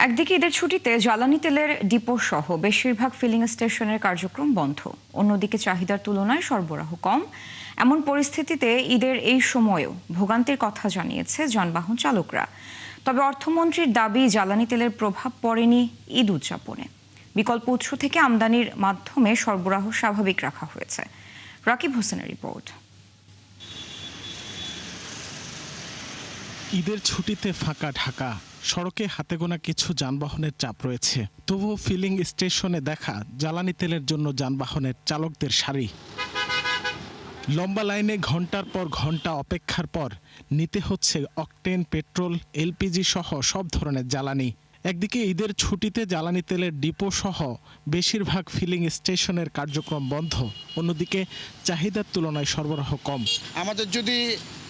একদিকে ঈদের ছুটিতে জ্বালানি তেলের ডিপো সহ বেশিরভাগ ফিলিং স্টেশনের কার্যক্রম বন্ধ, অন্যদিকে চাহিদার তুলনায় সরবরাহ কম। এমন পরিস্থিতিতে ঈদের এই সময়েও ভোগান্তির কথা জানিয়েছে যানবাহন চালকরা। তবে অর্থমন্ত্রীর দাবি, জ্বালানি তেলের প্রভাব পড়েনি ঈদ উদযাপনে। বিকল্প উৎস থেকে আমদানির মাধ্যমে সরবরাহ স্বাভাবিক রাখা হয়েছে। রাকিব হোসেনের রিপোর্ট। ঈদের ছুটিতে ফাঁকা ঢাকা, সড়কে হাতে গোনা কিছু যানবাহনের চাপ রয়েছে। তবুও ফিলিং স্টেশনে দেখা জ্বালানি তেলের জন্য যানবাহনের চালকদের সারি। লম্বা লাইনে ঘন্টার পর ঘন্টা অপেক্ষার পর নিতে হচ্ছে অকটেন, পেট্রোল, এলপিজি সহ সব ধরনের জ্বালানি। একদিকে ঈদের ছুটিতে জ্বালানি তেলের ডিপো সহ বেশিরভাগ ফিলিং স্টেশনের কার্যক্রম বন্ধ, অন্যদিকে চাহিদার তুলনায় সরবরাহ কম। আমাদের যদি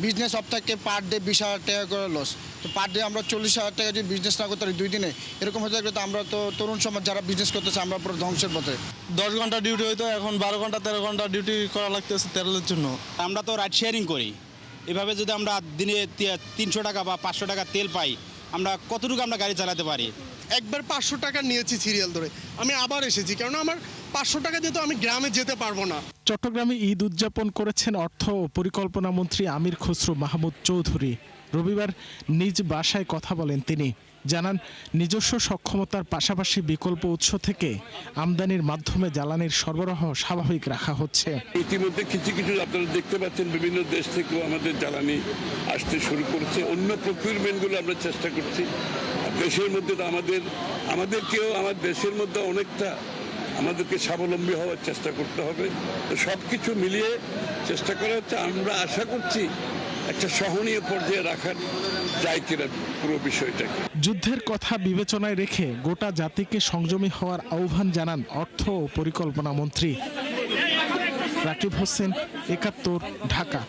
বিজনেস সপ্তাহে পার ডে 20,000 টাকা করে লস, তো পার ডে আমরা 40,000 টাকা যদি বিজনেস না করতে পারি 2 দিনে, এরকম হতে গেলে তো আমরা তো তরুণ সমাজ যারা বিজনেস করতেছে আমরা পুরো ধ্বংসের পথে। 10 ঘন্টা ডিউটি হইতো, এখন 12 ঘন্টা 13 ঘন্টা ডিউটি করা লাগতেছে তেলের জন্য। আমরা তো রাইড শেয়ারিং করি, এভাবে যদি আমরা দিনে 300 টাকা বা 500 টাকা তেল পাই, আমরা কতটুকু আমরা গাড়ি চালাতে পারি। একবার 500 টাকা নিয়েছি সিরিয়াল ধরে, আমি আবার এসেছি, কারণ আমার 500 টাকা দিয়ে তো আমি গ্রামে যেতে পারবো না। চট্টগ্রামে ঈদ উদযাপন করেছেন অর্থ ও পরিকল্পনা মন্ত্রী আমির খসরু মাহমুদ চৌধুরী। রবিবার নিজ বাসায় কথা বলেন তিনি। জানান, নিজস্ব সক্ষমতার পাশাপাশি বিকল্প উৎস থেকে আমদানির মাধ্যমে জ্বালানির সরবরাহ স্বাভাবিক রাখা হচ্ছে। ইতিমধ্যে কিছু কিছু আপনারা দেখতে পাচ্ছেন বিভিন্ন দেশ থেকেও আমাদের জ্বালানি আসতে শুরু করেছে। অন্য প্রকিউরমেন্টগুলো আমরা চেষ্টা করছি। দেশের মধ্যে তো আমাদেরকেও আমার দেশের মধ্যে অনেকটা আমাদেরকে স্বাবলম্বী হওয়ার চেষ্টা করতে হবে। তো সব কিছু মিলিয়ে চেষ্টা করা হচ্ছে। আমরা আশা করছি একটা সহনীয় পর্যায়ে রাখার যায় কিনা পুরো বিষয়টাকে। যুদ্ধের কথা বিবেচনায় রেখে গোটা জাতিকে সংযমী হওয়ার আহ্বান জানান অর্থ ও পরিকল্পনা মন্ত্রী। রাকিব হোসেন, ৭১, ঢাকা।